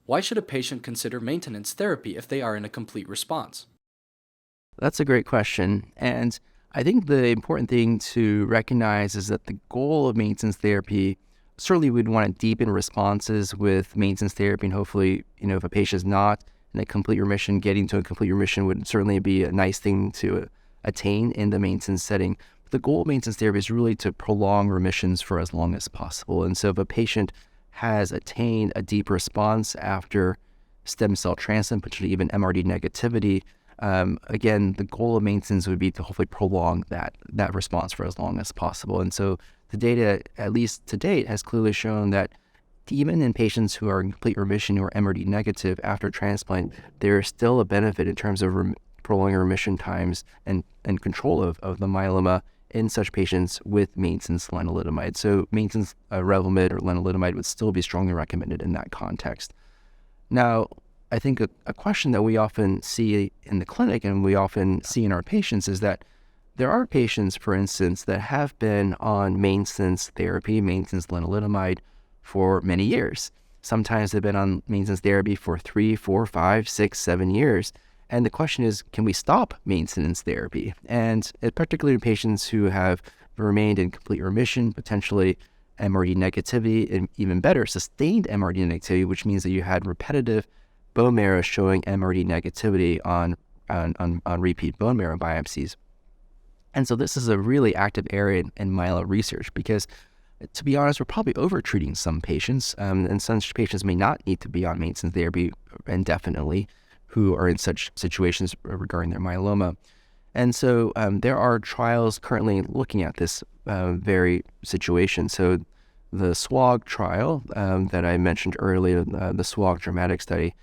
Why should a patient consider maintenance therapy if they are in a complete response? That's a great question. And I think the important thing to recognize is that the goal of maintenance therapy, certainly we'd want to deepen responses with maintenance therapy. And hopefully, if a patient is not in a complete remission, getting to a complete remission would certainly be a nice thing to attain in the maintenance setting. But the goal of maintenance therapy is really to prolong remissions for as long as possible. And so if a patient has attained a deep response after stem cell transplant, potentially even MRD negativity, again, the goal of maintenance would be to hopefully prolong that response for as long as possible. And so the data, at least to date, has clearly shown that even in patients who are in complete remission or MRD negative after transplant, there is still a benefit in terms of prolonging remission times and control of the myeloma in such patients with maintenance lenalidomide. So maintenance Revlimid or lenalidomide would still be strongly recommended in that context. Now, I think a question that we often see in the clinic and we often see in our patients is that there are patients, for instance, that have been on maintenance therapy, maintenance lenalidomide, for many years. Sometimes they've been on maintenance therapy for 3, 4, 5, 6, 7 years. And the question is, can we stop maintenance therapy? And particularly in patients who have remained in complete remission, potentially MRD negativity, and even better, sustained MRD negativity, which means that you had repetitive bone marrow showing MRD negativity on repeat bone marrow biopsies. And so this is a really active area in myeloma research because, to be honest, we're probably over-treating some patients, and some patients may not need to be on maintenance therapy indefinitely who are in such situations regarding their myeloma. And so there are trials currently looking at this very situation. So the SWOG trial that I mentioned earlier, the SWOG dramatic study,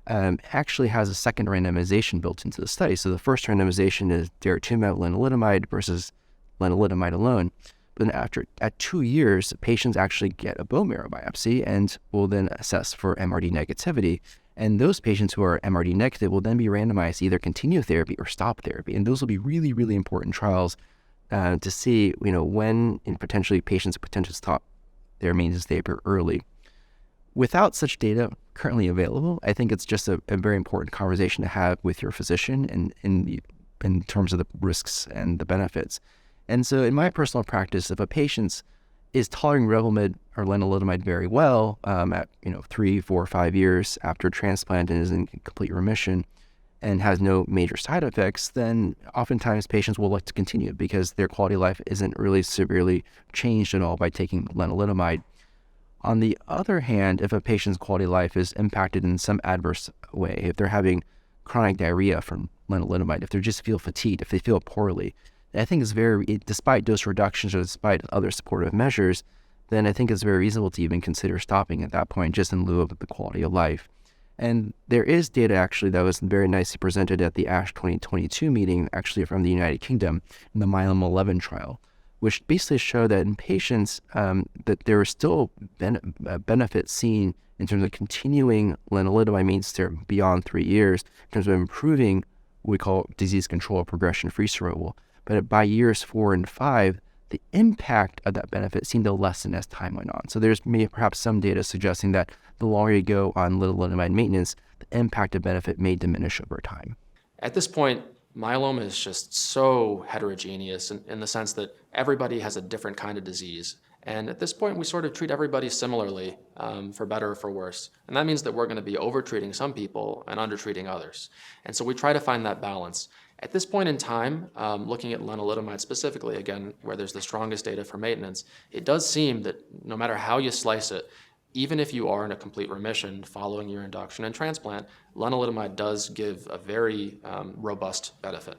actually has a second randomization built into the study. So the first randomization is daratumumab lenalidomide versus lenalidomide alone. But then at 2 years, patients actually get a bone marrow biopsy and will then assess for MRD negativity. And those patients who are MRD negative will then be randomized to either continue therapy or stop therapy. And those will be really, really important trials to see, when potentially patients potentially stop their maintenance therapy early. Without such data currently available, I think it's just a very important conversation to have with your physician and in terms of the risks and the benefits. And so in my personal practice, if a patient is tolerating Revlimid or lenalidomide very well at 3, 4, 5 years after transplant and is in complete remission and has no major side effects, then oftentimes patients will like to continue because their quality of life isn't really severely changed at all by taking lenalidomide. On the other hand, if a patient's quality of life is impacted in some adverse way, if they're having chronic diarrhea from lenalidomide, if they just feel fatigued, if they feel poorly, I think despite dose reductions or despite other supportive measures, then I think it's very reasonable to even consider stopping at that point just in lieu of the quality of life. And there is data actually that was very nicely presented at the ASH 2022 meeting, actually from the United Kingdom, in the Myeloma 11 trial, which basically showed that in patients that there was still benefit seen in terms of continuing lenalidomide maintenance therapy beyond 3 years, in terms of improving what we call disease control or progression-free survival. But by years 4 and 5, the impact of that benefit seemed to lessen as time went on. So there's perhaps some data suggesting that the longer you go on lenalidomide maintenance, the impact of benefit may diminish over time. At this point, myeloma is just so heterogeneous in the sense that everybody has a different kind of disease. And at this point, we sort of treat everybody similarly, for better or for worse. And that means that we're going to be over-treating some people and under-treating others. And so we try to find that balance. At this point in time, looking at lenalidomide specifically, again, where there's the strongest data for maintenance, it does seem that no matter how you slice it, even if you are in a complete remission following your induction and transplant, lenalidomide does give a very robust benefit.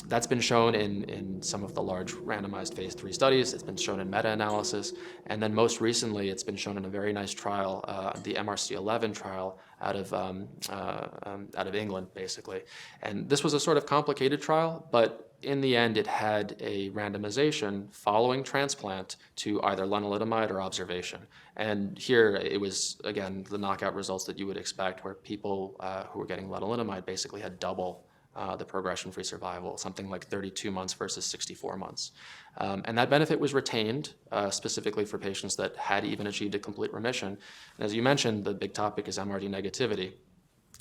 That's been shown in some of the large randomized phase 3 studies. It's been shown in meta-analysis. And then most recently, it's been shown in a very nice trial, the MRC11 trial out of England, basically. And this was a sort of complicated trial, but in the end, it had a randomization following transplant to either lenalidomide or observation. And here it was, again, the knockout results that you would expect, where people who were getting lenalidomide basically had double the progression-free survival, something like 32 months versus 64 months. And that benefit was retained specifically for patients that had even achieved a complete remission. And as you mentioned, the big topic is MRD negativity.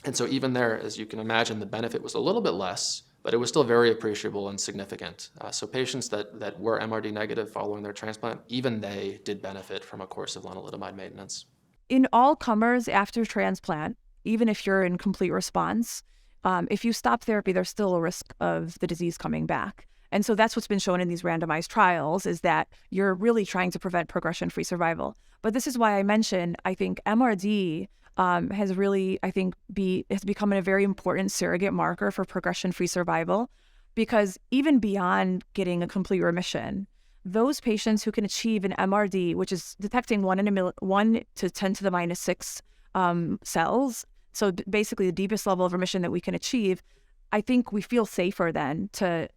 And so even there, as you can imagine, the benefit was a little bit less, but it was still very appreciable and significant. So patients that were MRD negative following their transplant, even they did benefit from a course of lenalidomide maintenance. In all comers after transplant, even if you're in complete response, if you stop therapy, there's still a risk of the disease coming back. And so that's what's been shown in these randomized trials, is that you're really trying to prevent progression-free survival. But this is why I mentioned, I think MRD has really, has become a very important surrogate marker for progression-free survival, because even beyond getting a complete remission, those patients who can achieve an MRD, which is detecting 1 to 10 to the minus 6 cells, so basically the deepest level of remission that we can achieve, I think we feel safer then to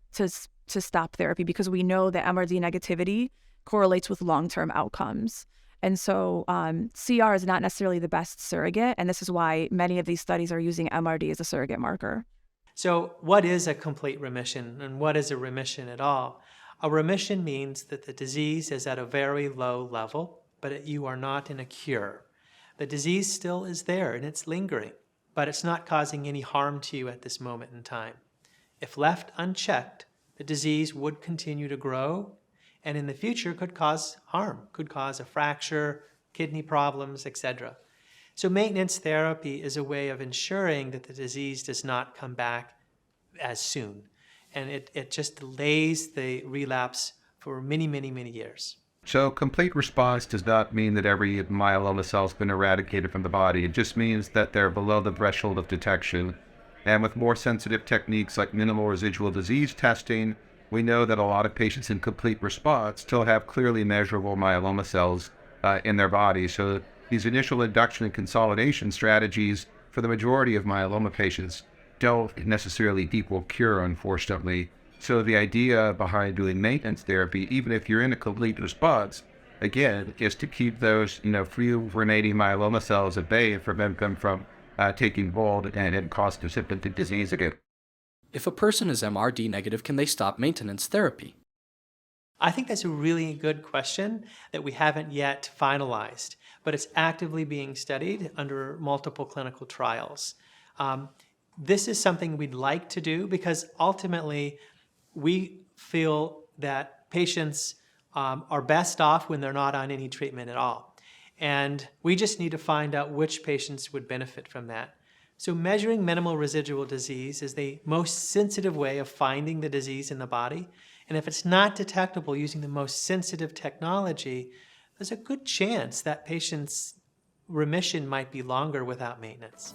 stop therapy, because we know that MRD negativity correlates with long-term outcomes. And so CR is not necessarily the best surrogate, and this is why many of these studies are using MRD as a surrogate marker. So what is a complete remission, and what is a remission at all? A remission means that the disease is at a very low level, but you are not in a cure. The disease still is there and it's lingering, but it's not causing any harm to you at this moment in time. If left unchecked, the disease would continue to grow, and in the future could cause harm, could cause a fracture, kidney problems, etc. So maintenance therapy is a way of ensuring that the disease does not come back as soon. And it just delays the relapse for many, many, many years. So complete response does not mean that every myeloma cell has been eradicated from the body. It just means that they're below the threshold of detection. And with more sensitive techniques like minimal residual disease testing, we know that a lot of patients in complete response still have clearly measurable myeloma cells in their body. So these initial induction and consolidation strategies for the majority of myeloma patients don't necessarily equal cure, unfortunately. So the idea behind doing maintenance therapy, even if you're in a complete response, again, is to keep those few remaining myeloma cells at bay and prevent them from taking hold and cause symptomatic disease again. If a person is MRD negative, can they stop maintenance therapy? I think that's a really good question that we haven't yet finalized, but it's actively being studied under multiple clinical trials. This is something we'd like to do because ultimately we feel that patients are best off when they're not on any treatment at all. And we just need to find out which patients would benefit from that. So measuring minimal residual disease is the most sensitive way of finding the disease in the body. And if it's not detectable using the most sensitive technology, there's a good chance that patient's remission might be longer without maintenance.